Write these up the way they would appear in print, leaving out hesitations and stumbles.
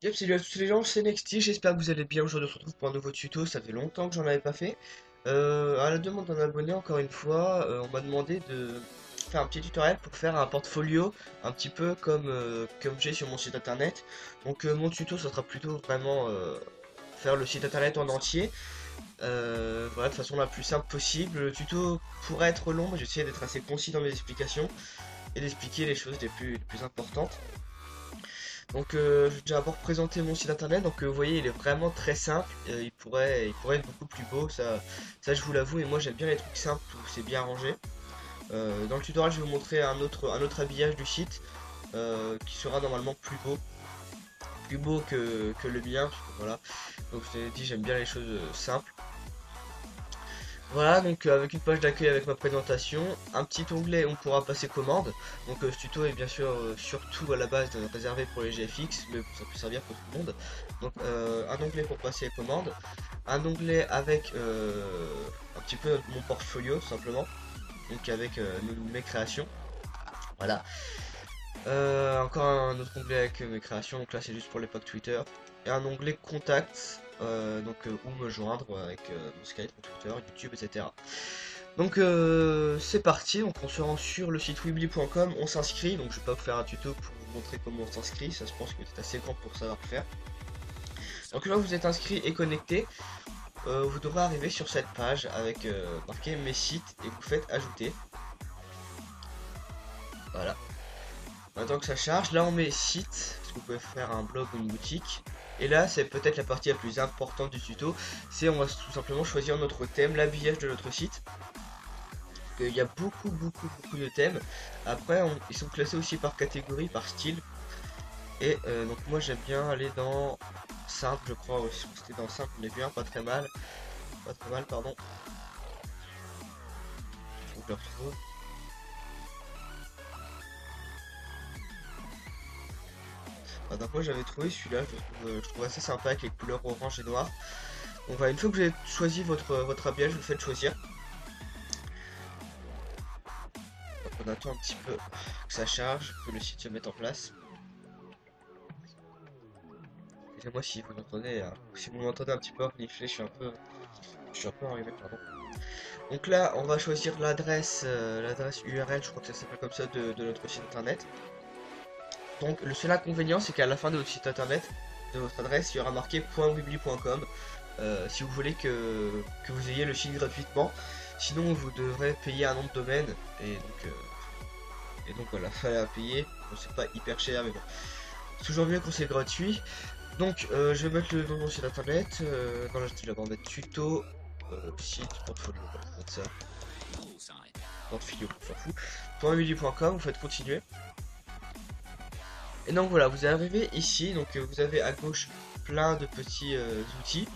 Yep, salut à tous les gens, c'est Nexty, j'espère que vous allez bien. Aujourd'hui on se retrouve pour un nouveau tuto, ça fait longtemps que j'en avais pas fait. À la demande d'un abonné, encore une fois, on m'a demandé de faire un petit tutoriel pour faire un portfolio, un petit peu comme j'ai sur mon site internet. Donc mon tuto, ça sera plutôt vraiment faire le site internet en entier. Voilà, de façon la plus simple possible. Le tuto pourrait être long, mais j'essaie d'être assez concis dans mes explications et d'expliquer les choses les plus importantes. Donc je vais d'abord présenter mon site internet. Donc vous voyez, il est vraiment très simple. Il pourrait être beaucoup plus beau, ça je vous l'avoue. Et moi j'aime bien les trucs simples où c'est bien rangé. Dans le tutoriel, je vais vous montrer un autre habillage du site qui sera normalement plus beau que le mien. Voilà. Donc je vous ai dit, j'aime bien les choses simples. Voilà, donc avec une page d'accueil avec ma présentation, un petit onglet où on pourra passer commande. Donc ce tuto est bien sûr surtout à la base réservé pour les GFX, mais ça peut servir pour tout le monde. Donc un onglet pour passer les commandes, un onglet avec un petit peu mon portfolio simplement, donc avec mes créations. Voilà. Encore un autre onglet avec mes créations, donc là c'est juste pour les packs Twitter. Et un onglet contact, où me joindre avec mon Skype, mon Twitter, YouTube, etc. Donc c'est parti, donc on se rend sur le site weebly.com, on s'inscrit, donc je vais pas vous faire un tuto pour vous montrer comment on s'inscrit, ça je pense que c'est assez grand pour savoir faire. Donc là vous êtes inscrit et connecté, vous devrez arriver sur cette page avec marqué mes sites et vous faites ajouter. Voilà. Maintenant que ça charge, là on met site, parce que vous pouvez faire un blog ou une boutique. Et là c'est peut-être la partie la plus importante du tuto, c'est on va tout simplement choisir notre thème, l'habillage de notre site. Il y a beaucoup de thèmes. Après ils sont classés aussi par catégorie, par style. Et donc moi j'aime bien aller dans simple, je crois aussi, c'était dans simple, on est bien, pas très mal, pardon. Faut que je le retrouve. Donc moi j'avais trouvé celui-là, je trouve assez sympa avec les couleurs orange et noir. Donc voilà, une fois que vous avez choisi votre habillage, vous le faites choisir. Donc on attend un petit peu que ça charge, que le site se mette en place. Excusez-moi si vous m'entendez, si vous m'entendez un petit peu renifler, je suis un peu enrhumé, pardon. Donc là on va choisir l'adresse URL, je crois que ça s'appelle comme ça, de notre site internet. Donc le seul inconvénient c'est qu'à la fin de votre site internet, de votre adresse, il y aura marqué .weebly.com si vous voulez que vous ayez le site gratuitement. Sinon vous devrez payer un nom de domaine et donc voilà, fallait à payer. Bon, c'est pas hyper cher mais bon, c'est toujours mieux quand c'est gratuit. Donc je vais mettre le nom de mon site internet, dans la je vais mettre tuto site portfolio, voilà, mettre ça. Portfolio, on s'en fout. .weebly.com, vous faites continuer. Et donc voilà, vous arrivez ici, donc vous avez à gauche plein de petits outils.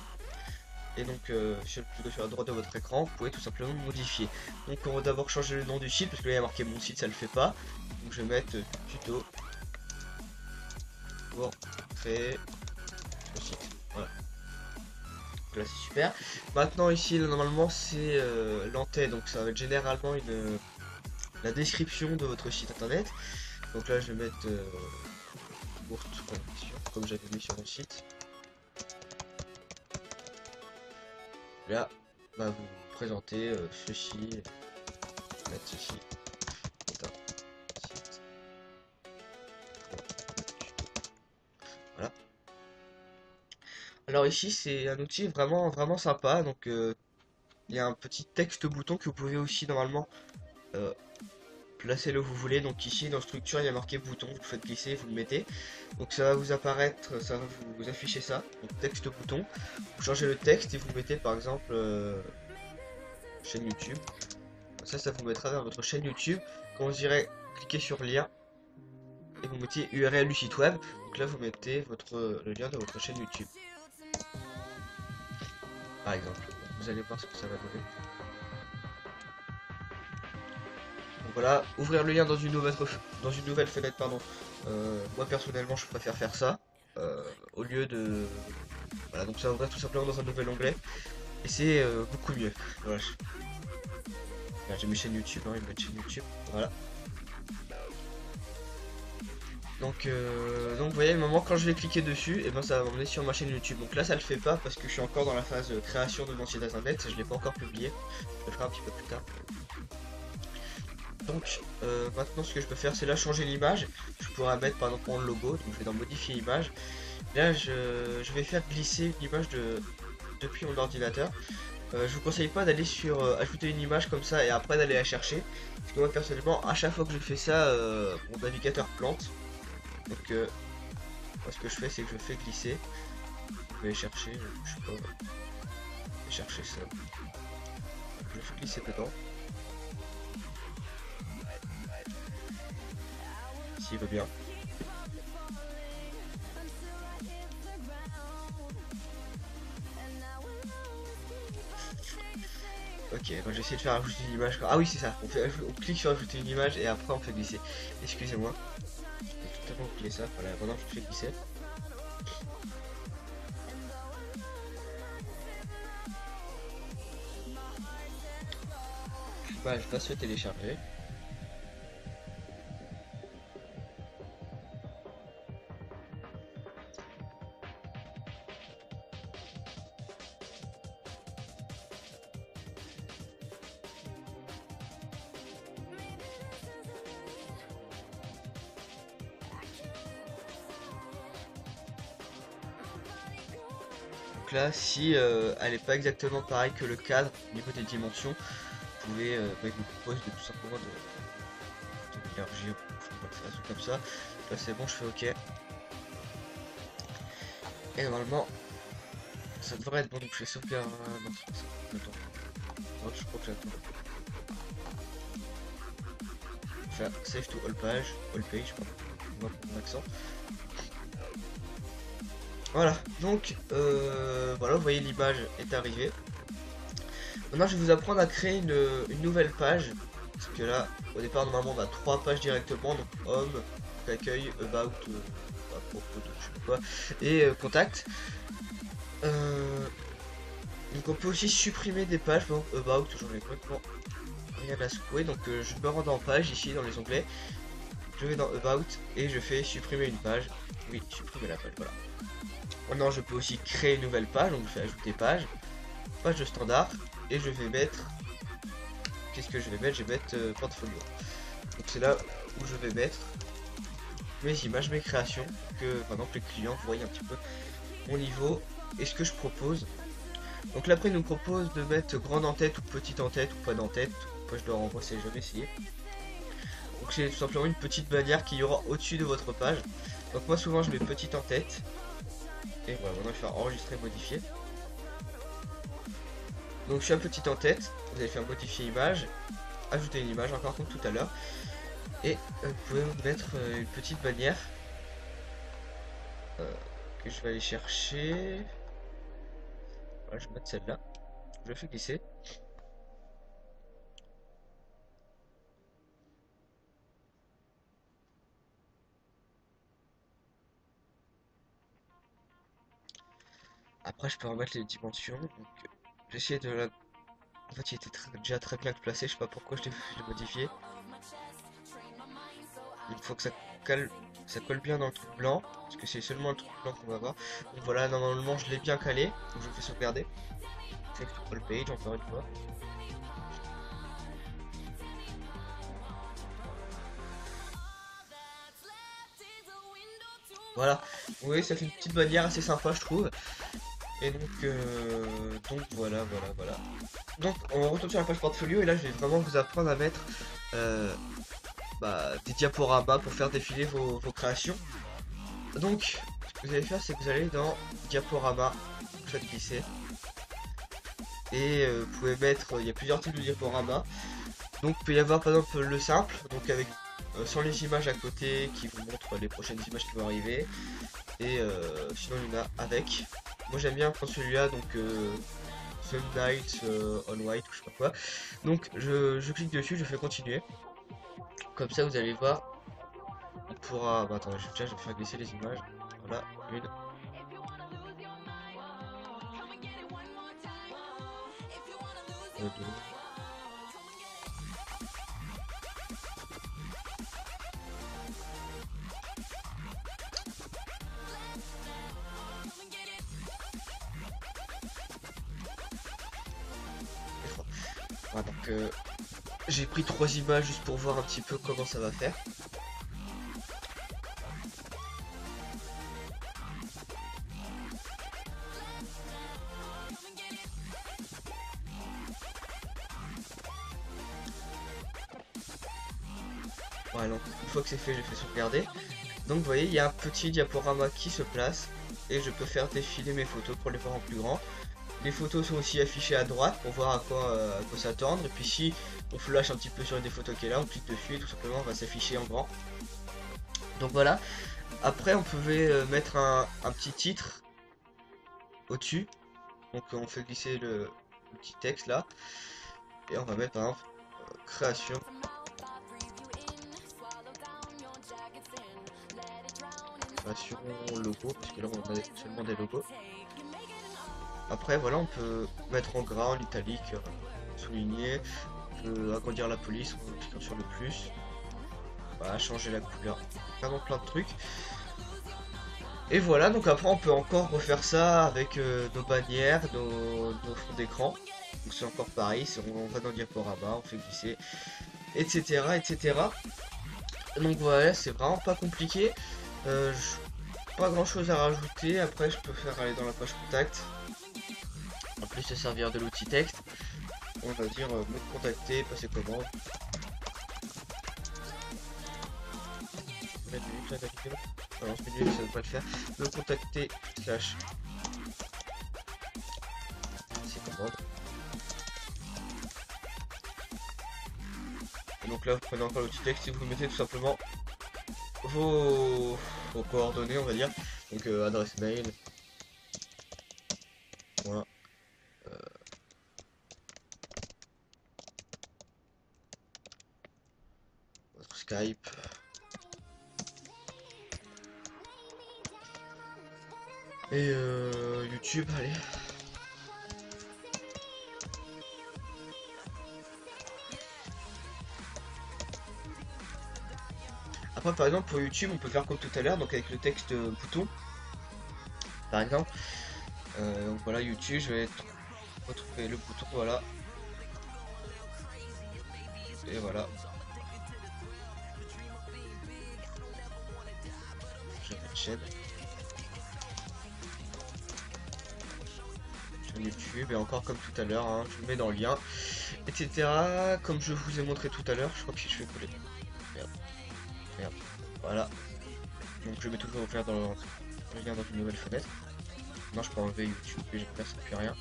Et donc sur la droite de votre écran, vous pouvez tout simplement modifier. Donc on va d'abord changer le nom du site, parce que là il y a marqué mon site, ça le fait pas. Donc je vais mettre tuto pour créer le site. Voilà. Donc là c'est super. Maintenant ici, là, normalement c'est l'entête, donc ça va être généralement la description de votre site internet. Donc là je vais mettre courte condition, comme j'avais mis sur mon site. Là, bah, vous présentez ceci, mettre ceci. Site. Voilà. Alors ici c'est un outil vraiment sympa. Donc il y a un petit texte bouton que vous pouvez aussi normalement placer là où vous voulez. Donc ici dans structure il y a marqué bouton, vous le faites glisser, vous le mettez, donc ça va vous apparaître, ça va vous afficher ça, donc texte bouton, vous changez le texte et vous mettez par exemple chaîne YouTube, ça vous mettra vers votre chaîne YouTube. Quand vous irez cliquer sur lien et vous mettez URL du site web, donc là vous mettez le lien de votre chaîne YouTube par exemple. Vous allez voir ce que ça va donner. Voilà, ouvrir le lien dans une nouvelle fenêtre, pardon. Moi personnellement je préfère faire ça au lieu de... Voilà, donc ça ouvre tout simplement dans un nouvel onglet et c'est beaucoup mieux. Voilà. Là, j'ai mes chaînes YouTube, hein, une chaîne YouTube. Voilà. Donc vous voyez, le moment quand je vais cliquer dessus, et ben ça va m'emmener sur ma chaîne YouTube. Donc là, ça le fait pas parce que je suis encore dans la phase création de mon site internet. Je l'ai pas encore publié. Je le ferai un petit peu plus tard. Donc maintenant, ce que je peux faire, c'est là changer l'image. Je pourrais mettre par exemple le logo. Donc je vais dans modifier image. Là, je vais faire glisser l'image depuis mon ordinateur. Je vous conseille pas d'aller sur ajouter une image comme ça et après d'aller la chercher. Parce que moi personnellement, à chaque fois que je fais ça, mon navigateur plante. Donc moi, ce que je fais, c'est que je fais glisser. Je vais chercher, je sais pas, je vais chercher ça. Je fais glisser dedans. S'il veut bien. Ok, moi j'ai essayé de faire ajouter une image. Ah oui, c'est ça. On clique sur ajouter une image et après on fait glisser. Excusez-moi. J'ai totalement oublié ça. Voilà, maintenant je fais glisser. L'image va se télécharger. Donc là, si elle n'est pas exactement pareille que le cadre au niveau des dimensions, vous pouvez, bah, il vous propose de tout simplement de l'élargir, on va faire un truc comme ça. Là c'est bon, je fais OK. Et normalement, ça devrait être bon, donc je fais sauvegarde. Non, c'est pas ça. Attends. Oh, je crois que j'attends. Faire save to all page, pardon. Moi pour mon accent. Voilà, donc voilà, vous voyez l'image est arrivée. Maintenant je vais vous apprendre à créer une nouvelle page. Parce que là, au départ normalement on a 3 pages directement, donc home, accueil, about, à propos de je sais pas quoi, et contact. Donc on peut aussi supprimer des pages, bon, about, j'en ai complètement rien à secouer, donc je me rends dans page ici dans les onglets, je vais dans about et je fais supprimer une page. Oui, supprimer la page, voilà. Maintenant je peux aussi créer une nouvelle page, donc je fais ajouter page, page de standard, et je vais mettre, qu'est-ce que je vais mettre? Je vais mettre portfolio. Donc c'est là où je vais mettre mes images, mes créations, que pendant que les clients voient un petit peu mon niveau et ce que je propose. Donc là après il nous propose de mettre grande en tête ou petite en tête ou pas en tête. Moi je le renvoie, c'est jamais essayé. Donc c'est tout simplement une petite bannière qui y aura au-dessus de votre page. Donc moi souvent je mets petite en tête. Et voilà, maintenant je vais faire enregistrer, modifier. Donc je suis un petit en tête, vous allez faire modifier image, ajouter une image encore comme tout à l'heure. Et vous pouvez mettre une petite bannière que je vais aller chercher. Voilà, je vais mettre celle-là. Je le fais glisser. Après je peux remettre les dimensions. Donc j'essaie de la... En fait il était déjà très bien placé, je sais pas pourquoi je l'ai modifié. Il faut que ça colle bien dans le trou blanc, parce que c'est seulement le trou blanc qu'on va voir. Donc voilà, normalement je l'ai bien calé, donc je fais sauvegarder. Save to all page encore une fois. Voilà, vous voyez, ça fait une petite bannière assez sympa, je trouve. Et donc voilà. Donc on retourne sur la page portfolio et là je vais vraiment vous apprendre à mettre des diaporamas pour faire défiler vos créations. Donc ce que vous allez faire, c'est que vous allez dans diaporama, vous faites glisser. Et vous pouvez mettre, il y a plusieurs types de diaporamas. Donc il peut y avoir par exemple le simple, donc avec sans les images à côté qui vous montrent les prochaines images qui vont arriver. Et sinon il y en a avec. Moi j'aime bien prendre celui-là, donc Sun Night on White ou je sais pas quoi. Donc je clique dessus, je fais continuer. Comme ça vous allez voir, il pourra. Bah, attends, je vais faire glisser les images. Voilà, une. Deux. Voilà, donc j'ai pris 3 images juste pour voir un petit peu comment ça va faire. Voilà, donc une fois que c'est fait, je fais sauvegarder. Donc vous voyez, il y a un petit diaporama qui se place et je peux faire défiler mes photos pour les voir en plus grand. Les photos sont aussi affichées à droite pour voir à quoi s'attendre. Et puis si on flash un petit peu sur une des photos qui est là, on clique dessus et tout simplement on va s'afficher en grand. Donc voilà. Après on pouvait mettre un petit titre au-dessus. Donc on fait glisser le petit texte là. Et on va mettre par exemple création. Création logo, parce que là on a seulement des logos. Après voilà, on peut mettre en gras, en italique, souligner, on peut agrandir la police en cliquant sur le plus. Voilà, changer la couleur, vraiment plein de trucs. Et voilà, donc après on peut encore refaire ça avec nos bannières, nos fonds d'écran. Donc c'est encore pareil, on va dans le diaporama, on fait glisser, etc. etc. Donc voilà, c'est vraiment pas compliqué. Pas grand chose à rajouter, après je peux faire aller dans la page contact. En plus se servir de l'outil texte. On va dire me contacter, passer commande. Non, ce milieu, ça ne va pas le faire. Me contacter slash passer commande. Et donc là vous prenez encore l'outil texte et vous mettez tout simplement vos coordonnées, on va dire. Donc adresse mail. Voilà. Votre Skype. Et YouTube, allez. Après par exemple pour YouTube on peut faire comme tout à l'heure, donc avec le texte bouton. Par exemple. Donc voilà YouTube, je vais retrouver le bouton, voilà. Et voilà. Je vais mettre chaîne. Sur YouTube et encore comme tout à l'heure, hein, je le mets dans le lien, etc. Comme je vous ai montré tout à l'heure, je crois que si je fais coller. Merde. Merde. Voilà. Donc je vais toujours faire dans le lien dans une nouvelle fenêtre. Non, je peux enlever YouTube et j'ai presque plus rien.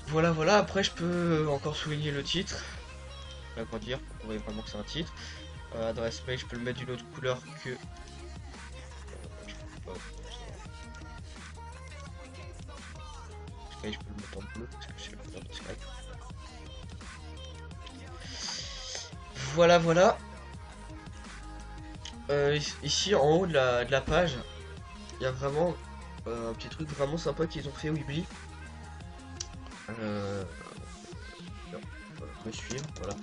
Voilà, voilà. Après, je peux encore souligner le titre. L'agrandir pour qu'on voit vraiment que c'est un titre. Adresse mail, je peux le mettre d'une autre couleur que. Skype, je peux le mettre en bleu parce que c'est la couleur de Skype. Voilà, voilà. Ici, en haut de la page, il y a vraiment un petit truc vraiment sympa qu'ils ont fait Weebly. Me suivre, voilà.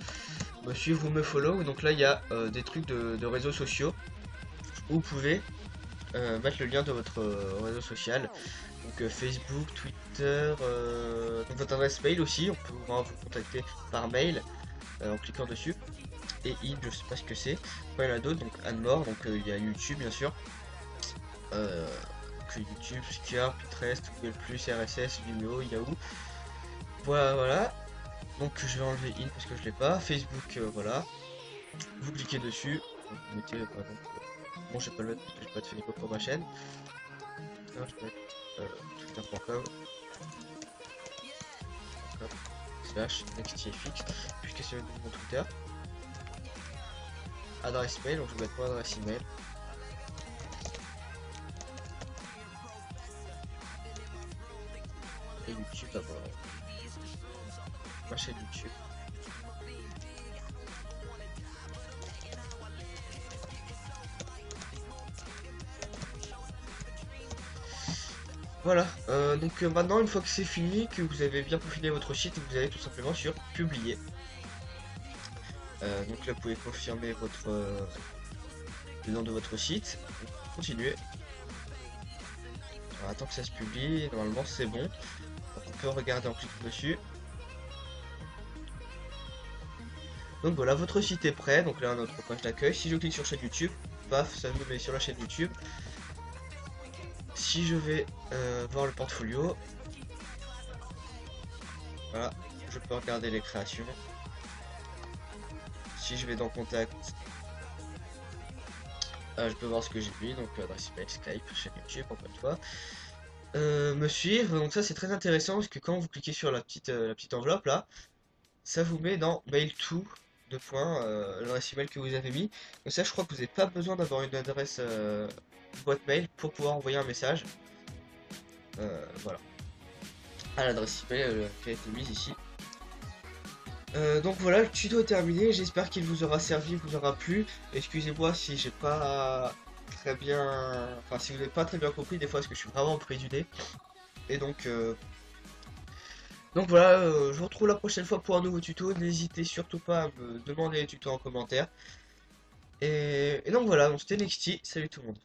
Me suivre ou me follow. Donc là, il y a des trucs de réseaux sociaux où vous pouvez mettre le lien de votre réseau social. Donc Facebook, Twitter, donc votre adresse mail aussi. On peut vous contacter par mail en cliquant dessus. Et je sais pas ce que c'est. Après, il y en a d'autres, donc Anne-Mort, donc il y a YouTube bien sûr. Que YouTube, Flickr, Pinterest, Google+, RSS, Vimeo, Yahoo. Voilà, voilà. Donc je vais enlever in parce que je l'ai pas. Facebook, voilà. Vous cliquez dessus. Vous mettez par exemple. Bon, je vais pas le mettre parce que j'ai pas de Facebook pour ma chaîne. Alors, je vais mettre twitter.com slash nextfx puisque c'est mon Twitter. Adresse mail, donc je vais mettre mon adresse email. Et YouTube d'abord. Ma chaîne YouTube. Voilà, donc maintenant une fois que c'est fini, que vous avez bien peaufiné votre site, vous allez tout simplement sur publier. Donc là vous pouvez confirmer le nom de votre site, continuer. Alors, attends que ça se publie, normalement c'est bon. Donc, on peut regarder en cliquant dessus. Donc voilà, votre site est prêt. Donc là, notre page d'accueil. Si je clique sur chaîne YouTube, paf, ça me met sur la chaîne YouTube. Si je vais voir le portfolio, voilà, je peux regarder les créations. Si je vais dans contact, je peux voir ce que j'ai mis, donc adresse email, Skype, chaîne YouTube, encore une fois. Me suivre, donc ça c'est très intéressant parce que quand vous cliquez sur la petite enveloppe là, ça vous met dans Mail to, deux points, l'adresse email que vous avez mis. Donc ça je crois que vous n'avez pas besoin d'avoir une adresse boîte mail pour pouvoir envoyer un message. Voilà, à l'adresse email qui a été mise ici. Donc voilà, le tuto est terminé, j'espère qu'il vous aura servi, vous aura plu. Excusez-moi si j'ai pas très bien... Enfin, si vous n'avez pas très bien compris, des fois, parce que je suis vraiment pris du nez. Et donc voilà, je vous retrouve la prochaine fois pour un nouveau tuto. N'hésitez surtout pas à me demander les tutos en commentaire. Et donc voilà, donc c'était Nexty, salut tout le monde.